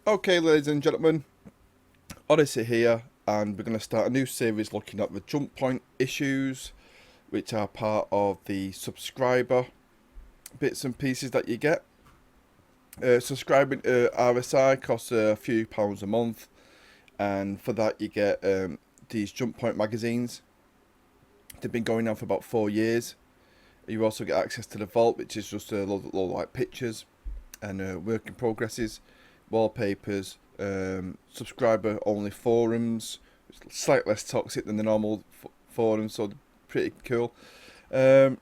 Okay, ladies and gentlemen, Odyssey here, and we're going to start a new series looking at the jump point issues, which are part of the subscriber bits and pieces that you get. Subscribing to RSI costs a few pounds a month, and for that you get these jump point magazines. They've been going on for about 4 years. You also get access to the vault, which is just a lot of like pictures and work in progresses, wallpapers, subscriber only forums, slightly less toxic than the normal forums, so pretty cool. Um,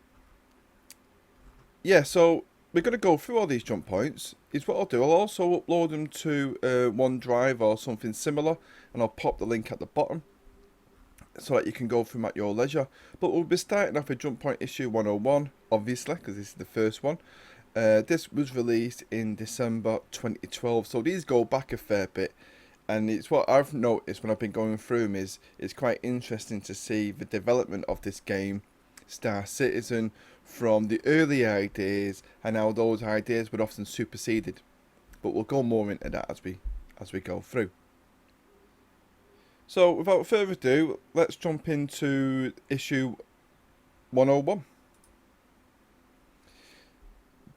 yeah, so we're going to go through all these jump points. Is what I'll do. I'll also upload them to OneDrive or something similar, and I'll pop the link at the bottom so that you can go through them at your leisure. But we'll be starting off with jump point issue 101, obviously, because this is the first one. This was released in December 2012, so these go back a fair bit, and it's what I've noticed when I've been going through them is it's quite interesting to see the development of this game, Star Citizen, from the early ideas and how those ideas were often superseded. But we'll go more into that as we go through. So without further ado, let's jump into issue 101.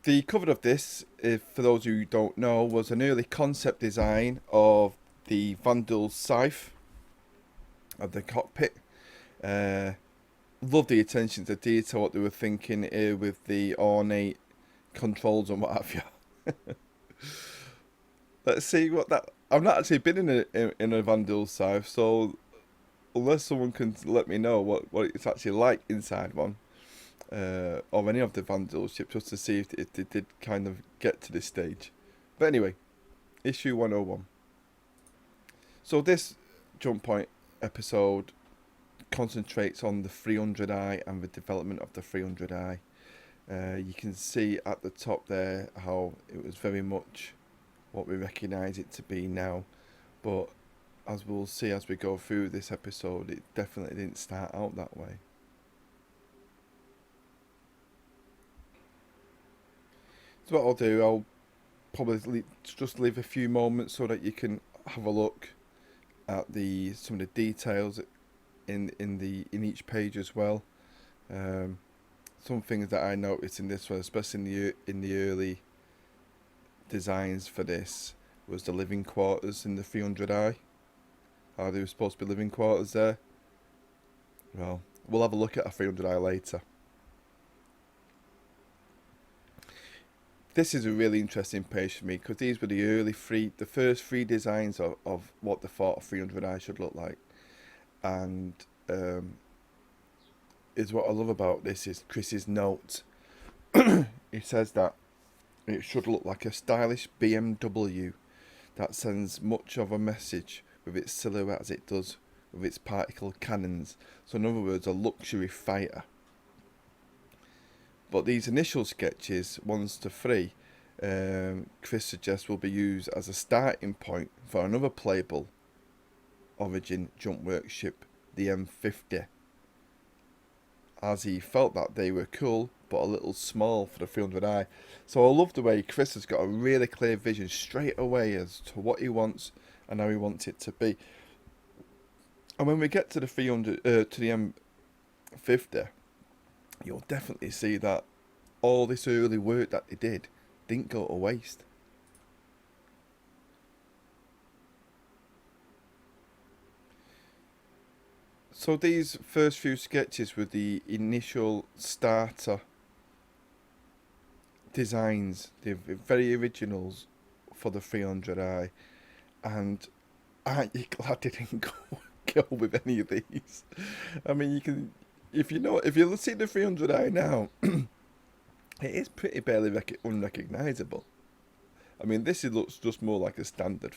The cover of this, if for those who don't know, was an early concept design of the Vandal scythe of the cockpit. Love the attention to detail, what they were thinking here with the ornate controls and what have you. Let's see what that. I've not actually been in a Vandal scythe, so unless someone can let me know what it's actually like inside one. Or any of the Vandal ships, just to see if they did kind of get to this stage. But anyway, issue 101. So this jump point episode concentrates on the 300i and the development of the 300i. You can see at the top there how it was very much what we recognise it to be now, but as we'll see as we go through this episode, it definitely didn't start out that way. So what I'll do, I'll probably just leave a few moments so that you can have a look at some of the details in each page as well. Some things that I noticed in this one, especially in the early designs for this, was the living quarters in the 300i. How they were supposed to be living quarters there. Well, we'll have a look at a 300i later. This is a really interesting page for me because these were the first three designs of what they thought a 300i should look like, and is what I love about this is Chris's note. He says that it should look like a stylish BMW that sends much of a message with its silhouette as it does with its particle cannons. So in other words, a luxury fighter. But these initial sketches, 1 to 3, Chris suggests will be used as a starting point for another playable Origin jump work ship, the M50, as he felt that they were cool but a little small for the 300i. So I love the way Chris has got a really clear vision straight away as to what he wants and how he wants it to be. And when we get to the 300, to the M50, you'll definitely see that all this early work that they didn't go to waste. So these first few sketches were the initial starter designs, the very originals for the 300i, and aren't you glad they didn't go with any of these? I mean, you can, if you see the 300i now, it is pretty barely unrecognisable. I mean, looks just more like a standard,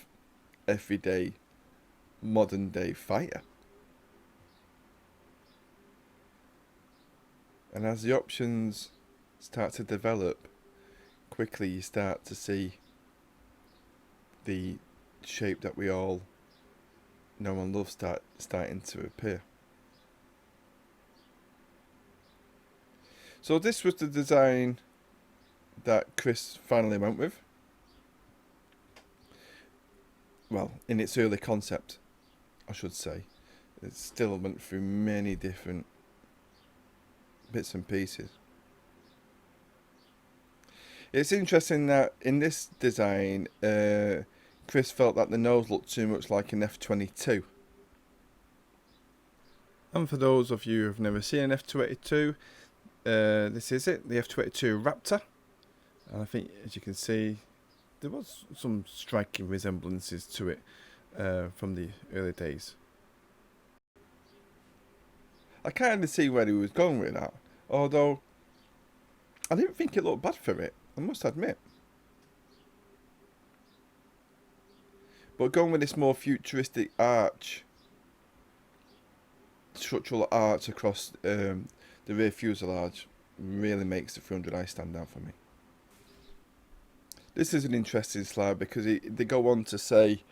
everyday, modern day fighter. And as the options start to develop, quickly you start to see the shape that we all know and love starting to appear. So this was the design that Chris finally went with. well, in its early concept, I should say. It still went through many different bits and pieces. It's interesting that in this design, Chris felt that the nose looked too much like an F-22. And for those of you who have never seen an F-22, this is it, the F-22 Raptor. And I think, as you can see, there was some striking resemblances to it from the early days. I kind of see where he was going with that, although I didn't think it looked bad for it, I must admit. But going with this more futuristic arch, structural arch across the rear fuselage really makes the 300i stand out for me. This is an interesting slide because they go on to say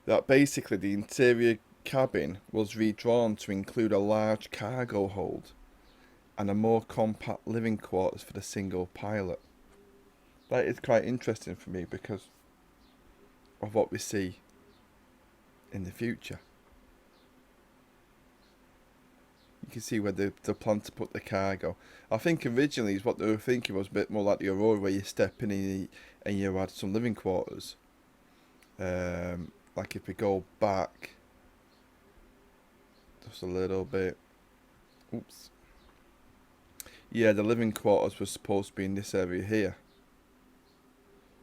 that basically the interior cabin was redrawn to include a large cargo hold and a more compact living quarters for the single pilot. That is quite interesting for me because of what we see in the future. You can see where they plan to put the cargo. I think originally what they were thinking was a bit more like the Aurora, where you step in and you had some living quarters. Like if we go back just a little bit. Oops. Yeah, the living quarters was supposed to be in this area here.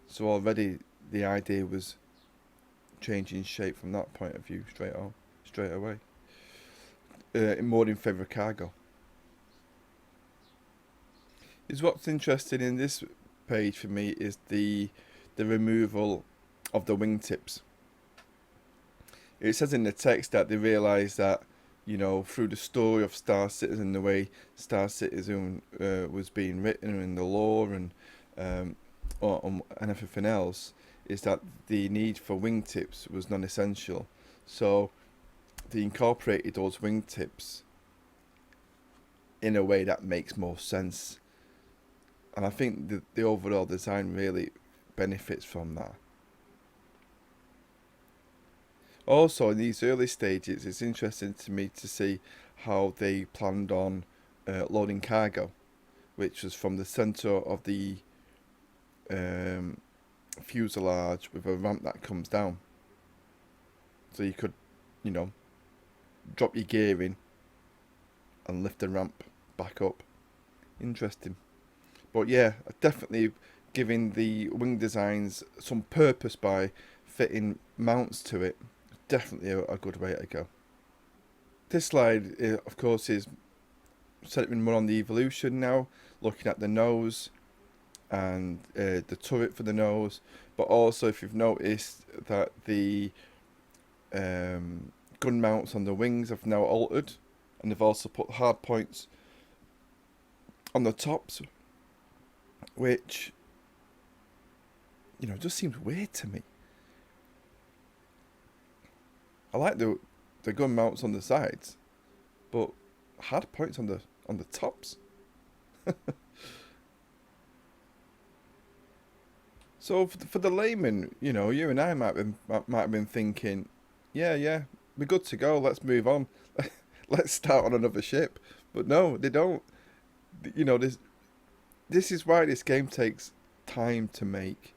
So already the idea was changing shape from that point of view straight away. More in favour of cargo. What's interesting in this page for me is the removal of the wingtips. It says in the text that they realised that, you know, through the story of Star Citizen, the way Star Citizen was being written in the lore and everything else, is that the need for wingtips was non-essential. So they incorporated those wingtips in a way that makes more sense. And I think the overall design really benefits from that. Also, in these early stages, it's interesting to me to see how they planned on loading cargo, which was from the centre of the fuselage with a ramp that comes down. So you could, you know, drop your gear in and lift the ramp back up. Interesting. But yeah, definitely giving the wing designs some purpose by fitting mounts to it. Definitely a good way to go. This slide, of course, is centering more on the evolution now, looking at the nose and the turret for the nose. But also, if you've noticed that the gun mounts on the wings have now altered, and they've also put hard points on the tops, which, you know, just seems weird to me. I like the gun mounts on the sides, but hard points on the tops. So for the layman, you know, you and I might have been thinking, yeah, we're good to go. Let's move on. Let's start on another ship. But no, they don't. You know, this is why this game takes time to make,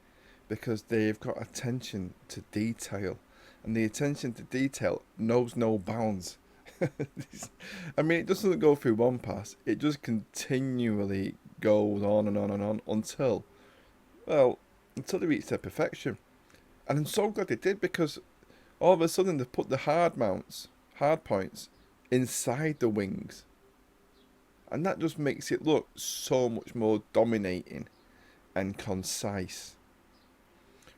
because they've got attention to detail, and the attention to detail knows no bounds. I mean, it doesn't go through one pass. It just continually goes on and on and on until they reach their perfection. And I'm so glad they did, because all of a sudden they put the hard points, inside the wings. And that just makes it look so much more dominating and concise.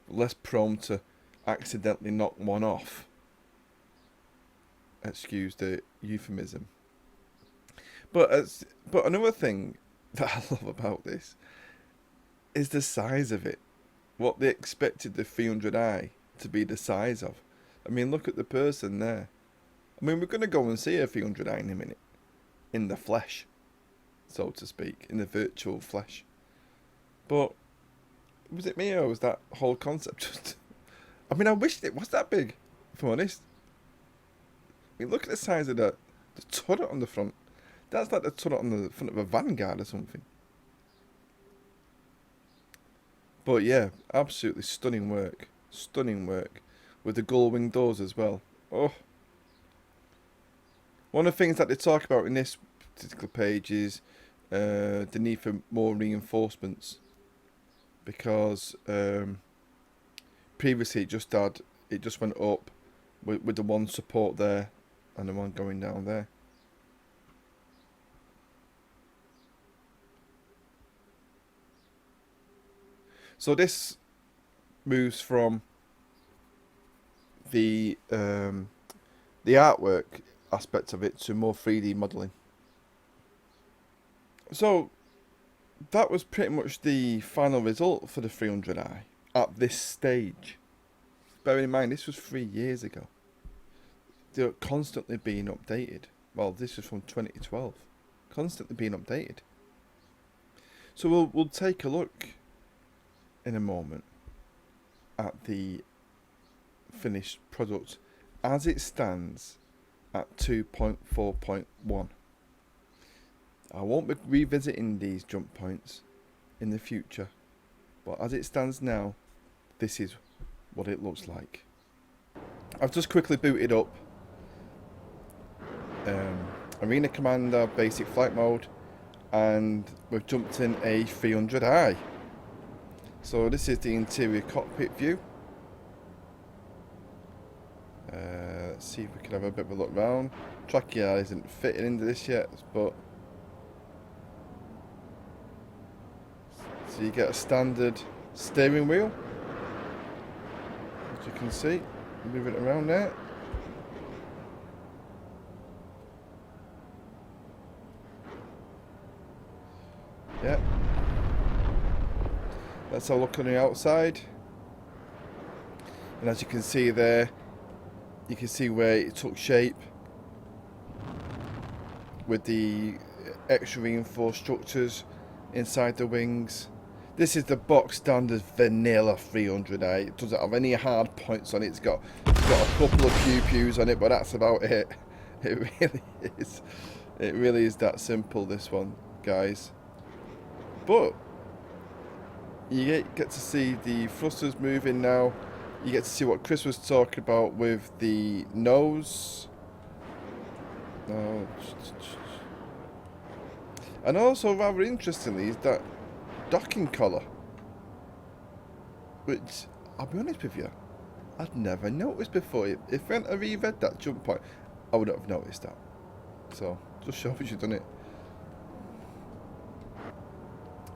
Less prone to accidentally knock one off. Excuse the euphemism. But another thing that I love about this is the size of it. What they expected the 300i to be the size of. I mean, look at the person there. I mean, we're going to go and see a 300i in a minute. In the flesh, so to speak. In the virtual flesh. But was it me, or was that whole concept just I mean, I wished it was that big, if I'm honest. I mean, look at the size of the turret on the front. That's like the turret on the front of a Vanguard or something. But yeah, absolutely stunning work. Stunning work. With the gull wing doors as well. Oh. One of the things that they talk about in this particular page is the need for more reinforcements. Because previously it just went up with the one support there and the one going down there. So this moves from the artwork aspect of it to more 3D modelling. So that was pretty much the final result for the 300i at this stage. Bear in mind, this was 3 years ago. They're constantly being updated. Well, this is from 2012. Constantly being updated. So we'll take a look in a moment at the finished product as it stands at 2.4.1. I won't be revisiting these jump points in the future, but as it stands now, this is what it looks like. I've just quickly booted up Arena Commander basic flight mode, and we've jumped in a 300i. So this is the interior cockpit view. Let's see if we can have a bit of a look round. Trackyard isn't fitting into this yet, but so you get a standard steering wheel, as you can see. Move it around there. Yeah. Let's have a look on the outside. And as you can see there, you can see where it took shape with the extra reinforced structures inside the wings. This is the box standard vanilla 300i. It doesn't have any hard points on it. It's got a couple of pew-pews on it, but that's about it. It really is. It really is that simple, this one, guys. But you get to see the thrusters moving now. You get to see what Chris was talking about with the nose. And also, rather interestingly, is that docking collar, which, I'll be honest with you, I'd never noticed before. If I hadn't reread that jump point, I would not have noticed that. So, just shows you've done it.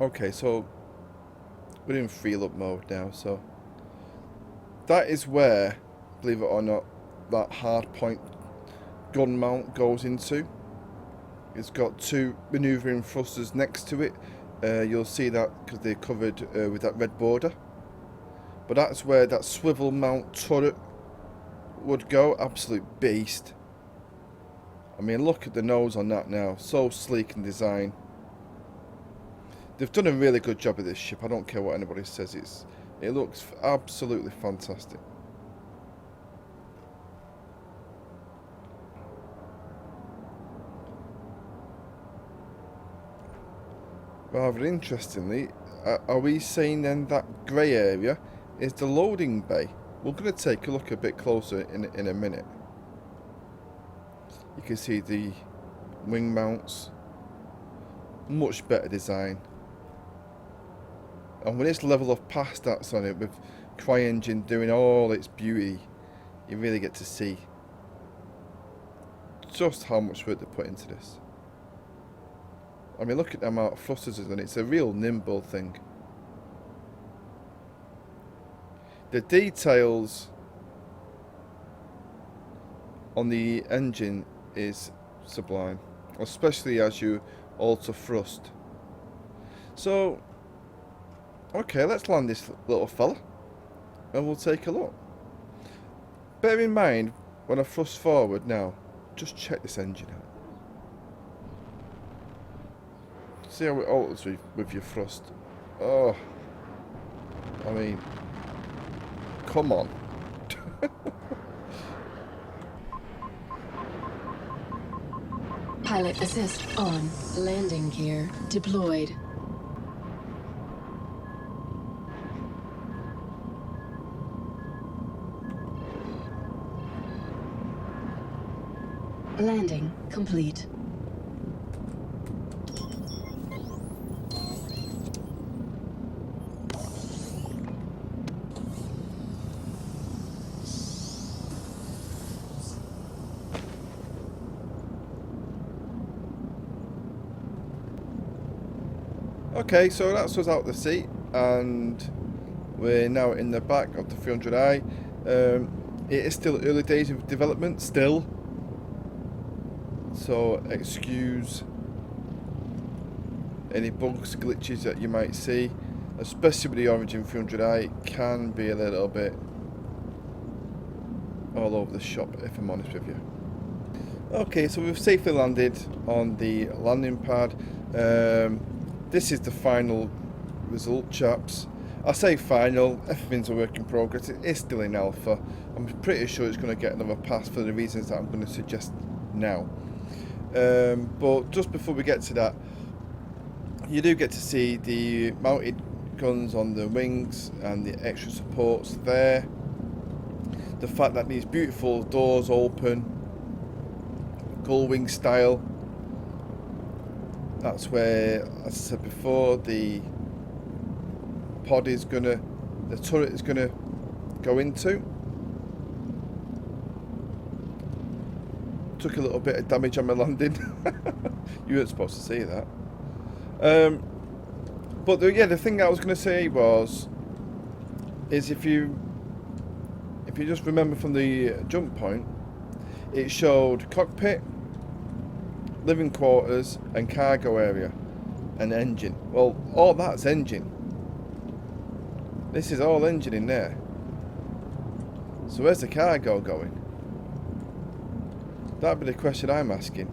Okay, so we're in free look mode now, so that is where, believe it or not, that hard point gun mount goes into. It's got two manoeuvring thrusters next to it. You'll see that because they're covered with that red border. But that's where that swivel mount turret would go. Absolute beast. I mean, look at the nose on that now. So sleek in design. They've done a really good job of this ship. I don't care what anybody says. It looks absolutely fantastic. Rather interestingly, are we saying then that grey area is the loading bay? We're going to take a look a bit closer in a minute. You can see the wing mounts. Much better design. And with this level of pass stats on it, with CryEngine doing all its beauty, you really get to see just how much work they put into this. I mean, look at the amount of thrusters on it. It's a real nimble thing. The details on the engine is sublime, especially as you alter thrust. So, okay, let's land this little fella and we'll take a look. Bear in mind, when I thrust forward now, just check this engine out. See how it alters with your thrust. Oh, I mean, come on. moved. Pilot assist on. Landing gear deployed. Landing complete. Okay, so that's us out the seat, and we're now in the back of the 300i. It is still early days of development, still. So excuse any bugs, glitches that you might see, especially with the Origin 300i. It can be a little bit all over the shop, if I'm honest with you. Okay, so we've safely landed on the landing pad. This is the final result, chaps. I say final, everything's a work in progress. It is still in alpha. I'm pretty sure it's going to get another pass for the reasons that I'm going to suggest now. But just before we get to that, you do get to see the mounted guns on the wings and the extra supports there. The fact that these beautiful doors open, gull wing style. That's where, as I said before, the turret is gonna go into. Took a little bit of damage on my landing. You weren't supposed to see that. But the thing I was gonna say is if you just remember from the jump point, it showed cockpit, living quarters and cargo area and engine. Well, all that's engine. This is all engine in there. So where's the cargo going? That'd be the question I'm asking.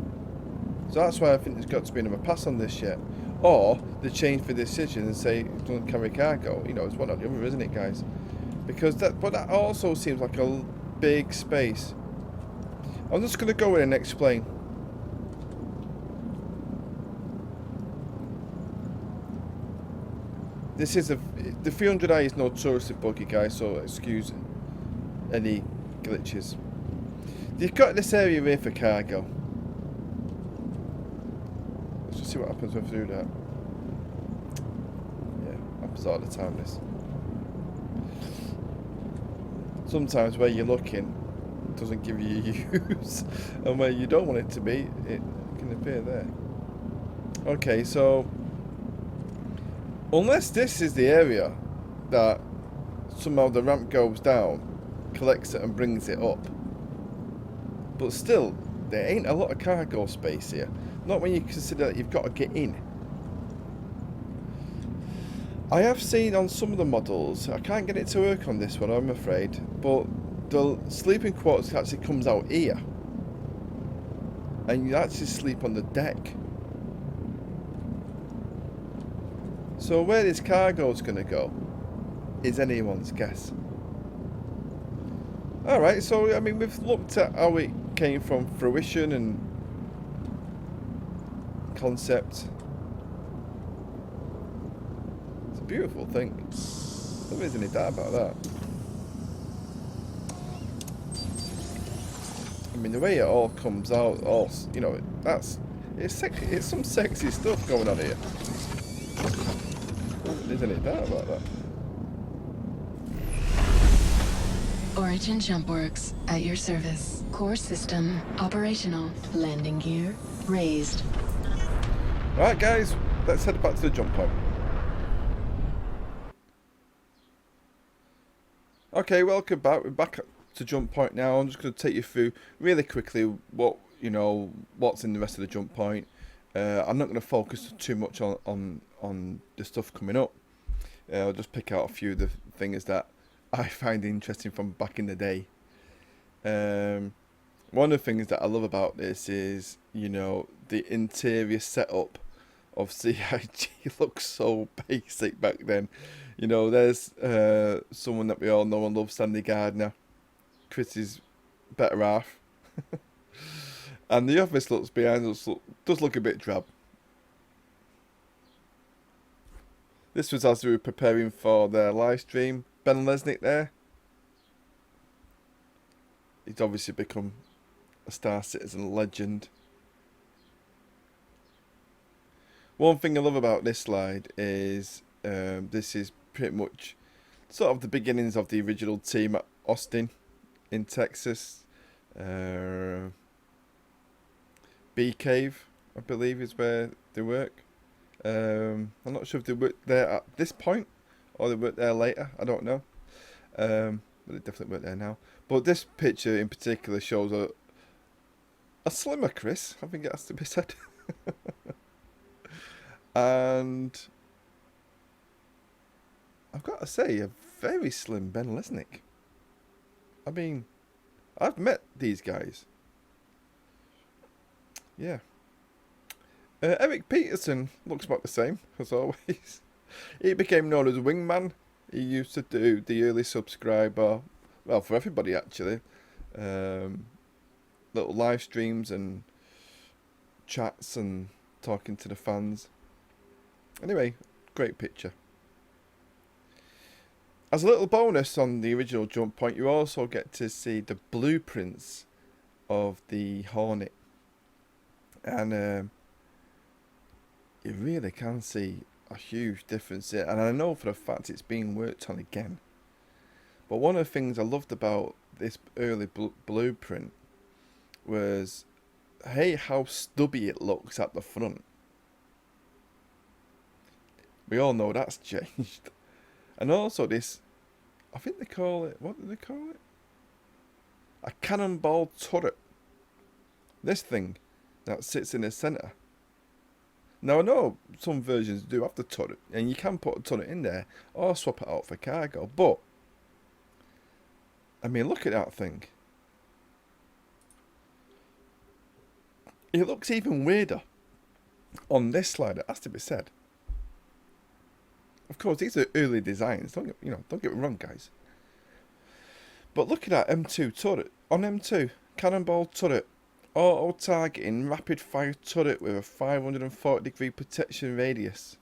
So that's why I think there's got to be another pass on this yet. Or they change the decision and say it doesn't carry cargo. You know, it's one or the other, isn't it, guys? Because that also seems like a big space. I'm just gonna go in and explain. The 300i is notoriously buggy, guys, so excuse any glitches. You've got this area here for cargo. Let's just see what happens when we do that. Yeah, happens all the time, this. Sometimes where you're looking doesn't give you use, and where you don't want it to be, it can appear there. Okay, so unless this is the area that somehow the ramp goes down, collects it and brings it up. But still, there ain't a lot of cargo space here. Not when you consider that you've got to get in. I have seen on some of the models, I can't get it to work on this one, I'm afraid, but the sleeping quarters actually comes out here. And you actually sleep on the deck. So where this cargo's going to go is anyone's guess. Alright, so I mean, we've looked at how it came from fruition and concept. It's a beautiful thing. There isn't any doubt about that. I mean, the way it all comes out, you know, it's some sexy stuff going on here. Isn't it doubt about that? Origin JumpWorks at your service. Core system operational. Landing gear raised. Right, guys, let's head back to the jump point. Okay, welcome back. We're back to jump point now. I'm just going to take you through really quickly what's in the rest of the jump point. I'm not going to focus too much on the stuff coming up. I'll just pick out a few of the things that I find interesting from back in the day. One of the things that I love about this is, the interior setup of CIG looks so basic back then. There's someone that we all know and love, Sandy Gardner. Chris's better half. And the office looks behind us does look a bit drab. This was as we were preparing for their live stream. Ben Lesnick there. He's obviously become a Star Citizen legend. One thing I love about this slide is this is pretty much sort of the beginnings of the original team at Austin in Texas. Bee Cave, I believe, is where they work. I'm not sure if they work there at this point or they work there later. I don't know. But they definitely work there now. But this picture in particular shows a slimmer Chris, I think it has to be said. And I've got to say, a very slim Ben Lesnick. I mean, I've met these guys. Yeah. Eric Peterson looks about the same, as always. He became known as Wingman. He used to do the early subscriber, well, for everybody actually. Little live streams and chats and talking to the fans. Anyway, great picture. As a little bonus on the original Jump Point, you also get to see the blueprints of the Hornet. And you really can see a huge difference here. And I know for a fact it's being worked on again. But one of the things I loved about this early blueprint was, hey, how stubby it looks at the front. We all know that's changed. And also this, I think they call it, what do they call it? A cannonball turret. This thing that sits in the centre. Now I know some versions do have the turret, and you can put a turret in there or swap it out for cargo, but I mean, look at that thing. It looks even weirder on this slide, it has to be said. Of course, these are early designs. Don't get me wrong, guys. But look at that M2 turret. On M2, cannonball turret, auto targeting, rapid fire turret with a 540-degree protection radius.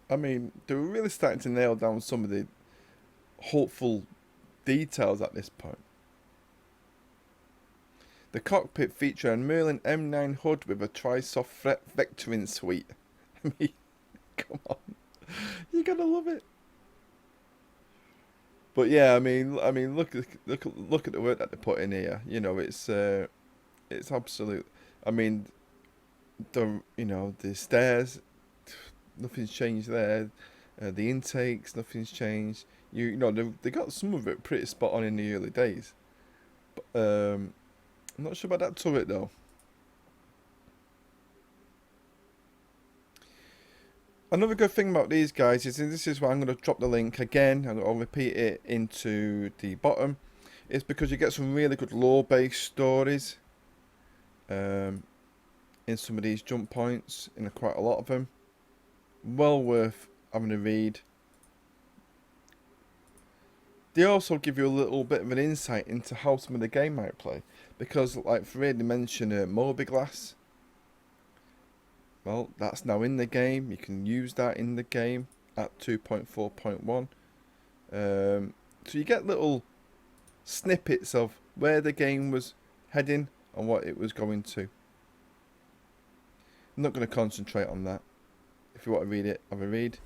I mean, they were really starting to nail down some of the hopeful details at this point. The cockpit featured a Merlin M9 hood with a tri-soft threat vectoring suite. I mean, come on, you gotta love it. But yeah, I mean, look at the work that they put in here. You know, it's absolute. I mean, the stairs, nothing's changed there. The intakes, nothing's changed. You know, they got some of it pretty spot on in the early days. But I'm not sure about that turret though. Another good thing about these guys is, and this is why I'm going to drop the link again, and I'll repeat it into the bottom, is because you get some really good lore-based stories in some of these jump points, in quite a lot of them. Well worth having a read. They also give you a little bit of an insight into how some of the game might play, because like Fred mentioned Morbiglass. Well, that's now in the game. You can use that in the game at 2.4.1. So you get little snippets of where the game was heading and what it was going to. I'm not going to concentrate on that. If you want to read it, have a read.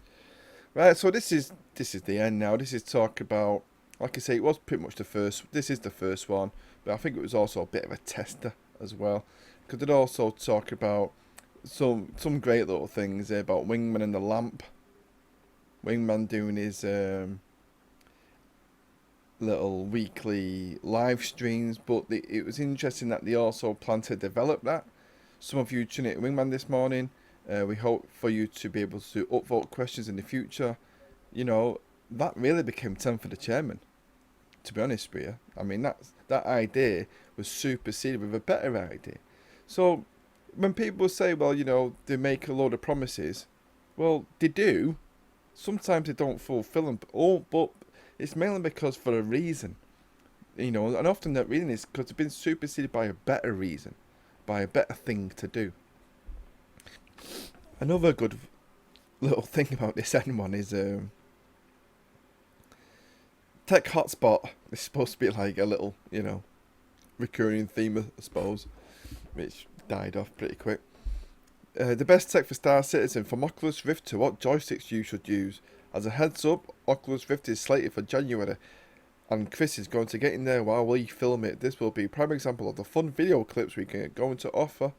Right, so this is the end now. This is talk about, like I say, it was pretty much the first. This is the first one, but I think it was also a bit of a tester as well, because it also talk about some great little things about Wingman and the lamp. Wingman doing his little weekly live streams, but it was interesting that they also plan to develop that. Some of you tuned in to Wingman this morning. We hope for you to be able to upvote questions in the future. You know, that really became 10 for the chairman, to be honest with you. I mean, that idea was superseded with a better idea. So when people say, well, you know, they make a load of promises, well, they do. Sometimes they don't fulfill them, but it's mainly because for a reason. You know, and often that reason is because they've been superseded by a better reason, by a better thing to do. Another good little thing about this N one is Tech Hotspot is supposed to be like a little, you know, recurring theme, I suppose, which died off pretty quick. The best tech for Star Citizen, from Oculus Rift to what joysticks you should use. As a heads up, Oculus Rift is slated for January, and Chris is going to get in there while we film it. This will be a prime example of the fun video clips we are going to offer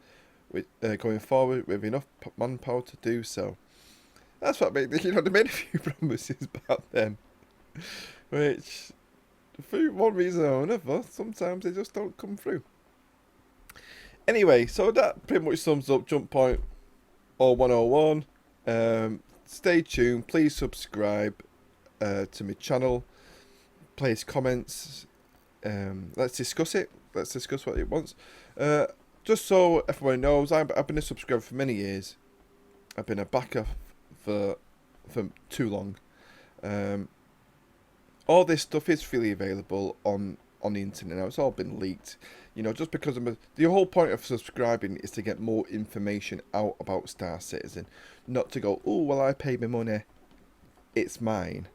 with going forward with enough manpower to do so. That's what made they made a few promises back then, which, for one reason or another, sometimes they just don't come through. Anyway, so that pretty much sums up Jump Point or 101. Stay tuned. Please subscribe to my channel. Place comments. Let's discuss it. Let's discuss what it wants. Just so everyone knows, I've been a subscriber for many years. I've been a backer for too long. All this stuff is freely available on the internet now. It's all been leaked. You know, just because the whole point of subscribing is to get more information out about Star Citizen, not to go, oh well, I paid my money, it's mine.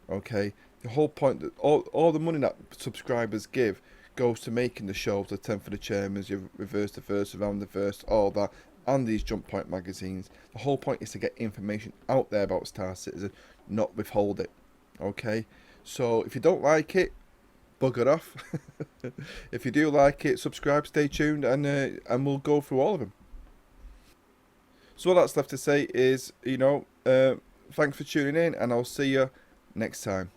Okay, the whole point that all the money that subscribers give goes to making the shows, the 10 for the Chairmans, your Reverse the First, Around the First, all that, and these Jump Point magazines. The whole point is to get information out there about Star Citizen, not withhold it. Okay, so if you don't like it, bugger off. If you do like it, subscribe, stay tuned, and we'll go through all of them. So all that's left to say is, thanks for tuning in, and I'll see you next time.